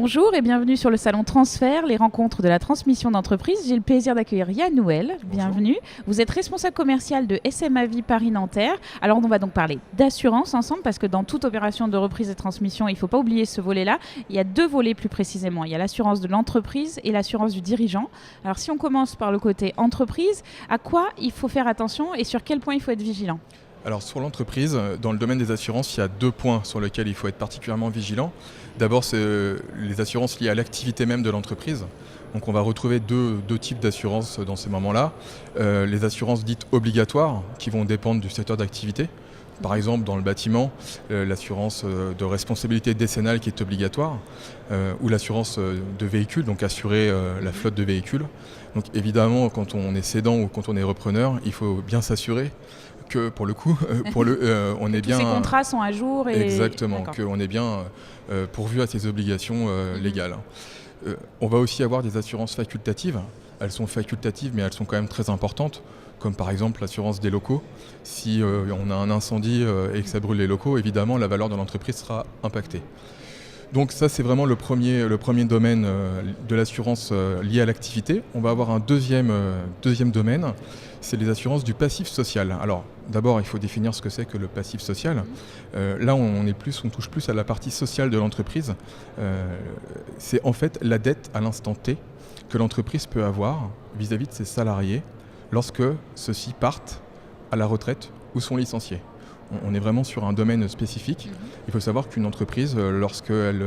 Bonjour et bienvenue sur le salon Transfert, les rencontres de la transmission d'entreprise. J'ai le plaisir d'accueillir Yann Nouel. Bienvenue. Vous êtes responsable commercial de SMA Vie Paris-Nanterre. Alors on va donc parler d'assurance ensemble parce que dans toute opération de reprise et transmission, il ne faut pas oublier ce volet-là. Il y a deux volets plus précisément. Il y a l'assurance de l'entreprise et l'assurance du dirigeant. Alors si on commence par le côté entreprise, à quoi il faut faire attention et sur quel point il faut être vigilant ? Alors sur l'entreprise, dans le domaine des assurances, il y a 2 points sur lesquels il faut être particulièrement vigilant. D'abord, c'est les assurances liées à l'activité même de l'entreprise. Donc on va retrouver deux types d'assurances dans ces moments-là. Les assurances dites obligatoires, qui vont dépendre du secteur d'activité. Par exemple, dans le bâtiment, l'assurance de responsabilité décennale qui est obligatoire, ou l'assurance de véhicules, donc assurer la flotte de véhicules. Donc évidemment, quand on est cédant ou quand on est repreneur, il faut bien s'assurer que pour le coup, on est bien... Tous ces contrats sont à jour et... Exactement, qu'on est bien pourvu à ses obligations légales. On va aussi avoir des assurances facultatives. Elles sont facultatives, mais elles sont quand même très importantes, comme par exemple l'assurance des locaux. Si on a un incendie et que ça brûle les locaux, évidemment, la valeur de l'entreprise sera impactée. Donc ça, c'est vraiment le premier domaine de l'assurance liée à l'activité. On va avoir un deuxième domaine, c'est les assurances du passif social. Alors d'abord, il faut définir ce que c'est que le passif social. Là, on touche plus à la partie sociale de l'entreprise. C'est en fait la dette à l'instant T que l'entreprise peut avoir vis-à-vis de ses salariés lorsque ceux-ci partent à la retraite ou sont licenciés. On est vraiment sur un domaine spécifique. Il faut savoir qu'une entreprise, lorsqu'elle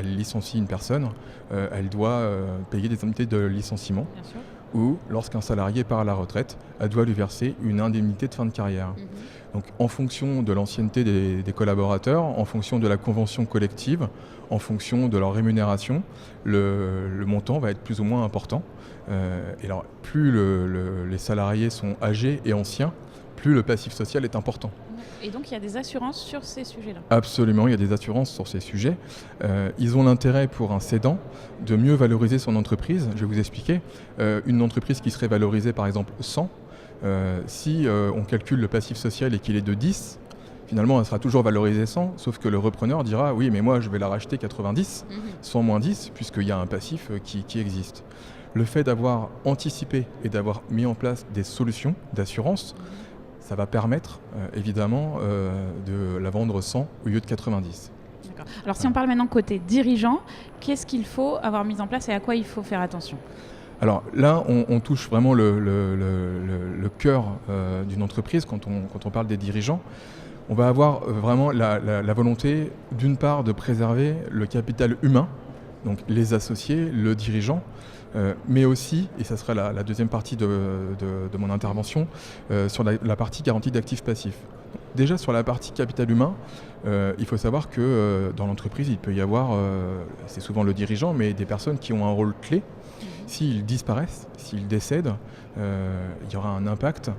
licencie une personne, elle doit payer des indemnités de licenciement. Ou lorsqu'un salarié part à la retraite, elle doit lui verser une indemnité de fin de carrière. Donc en fonction de l'ancienneté des collaborateurs, en fonction de la convention collective, en fonction de leur rémunération, le montant va être plus ou moins important. Et alors plus les salariés sont âgés et anciens, plus le passif social est important. Et donc il y a des assurances sur ces sujets-là ? Absolument, il y a des assurances sur ces sujets. Ils ont l'intérêt pour un cédant de mieux valoriser son entreprise. Je vais vous expliquer. Une entreprise qui serait valorisée par exemple 100, si on calcule le passif social et qu'il est de 10, finalement elle sera toujours valorisée 100, sauf que le repreneur dira oui mais moi je vais la racheter 90, 100 moins 10, puisqu'il y a un passif qui existe. Le fait d'avoir anticipé et d'avoir mis en place des solutions d'assurance, ça va permettre évidemment de la vendre 100 au lieu de 90. D'accord. Alors si on parle maintenant côté dirigeant, qu'est-ce qu'il faut avoir mis en place et à quoi il faut faire attention ? Alors là, on touche vraiment le cœur d'une entreprise quand on parle des dirigeants. On va avoir vraiment la volonté d'une part de préserver le capital humain, donc les associés, le dirigeant, mais aussi, et ça sera la deuxième partie de mon intervention, sur la partie garantie d'actifs passifs. Déjà sur la partie capital humain, il faut savoir que dans l'entreprise, il peut y avoir, c'est souvent le dirigeant, mais des personnes qui ont un rôle clé. S'ils disparaissent, s'ils décèdent, il y aura un impact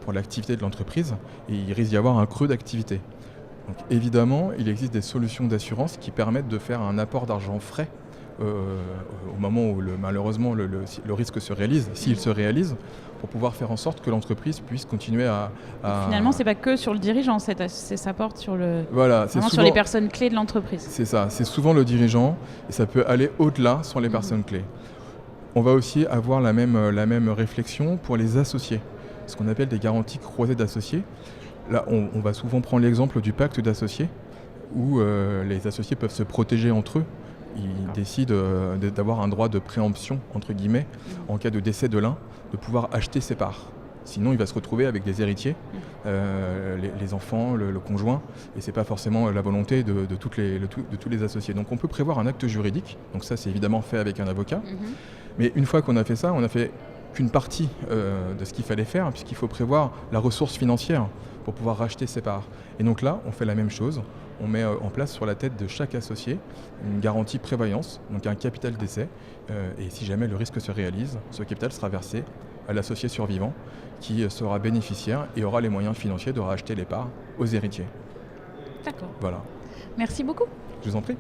pour l'activité de l'entreprise et il risque d'y avoir un creux d'activité. Donc évidemment, il existe des solutions d'assurance qui permettent de faire un apport d'argent frais au moment où malheureusement le risque se réalise, s'il se réalise, pour pouvoir faire en sorte que l'entreprise puisse continuer à... Finalement, c'est pas que sur le dirigeant, ça porte sur sur les personnes clés de l'entreprise. C'est ça, c'est souvent le dirigeant et ça peut aller au-delà sur les personnes clés. On va aussi avoir la même réflexion pour les associés, ce qu'on appelle des garanties croisées d'associés. Là, on va souvent prendre l'exemple du pacte d'associés, où les associés peuvent se protéger entre eux. Ils décident d'avoir un droit de préemption, entre guillemets, en cas de décès de l'un, de pouvoir acheter ses parts. Sinon, il va se retrouver avec des héritiers, les enfants, le conjoint, et ce n'est pas forcément la volonté de tous les associés. Donc on peut prévoir un acte juridique, donc ça c'est évidemment fait avec un avocat, mais une fois qu'on a fait ça, on n'a fait qu'une partie de ce qu'il fallait faire, puisqu'il faut prévoir la ressource financière pour pouvoir racheter ses parts. Et donc là, on fait la même chose. On met en place sur la tête de chaque associé une garantie prévoyance, donc un capital d'essai. Et si jamais le risque se réalise, ce capital sera versé à l'associé survivant qui sera bénéficiaire et aura les moyens financiers de racheter les parts aux héritiers. D'accord. Voilà. Merci beaucoup. Je vous en prie.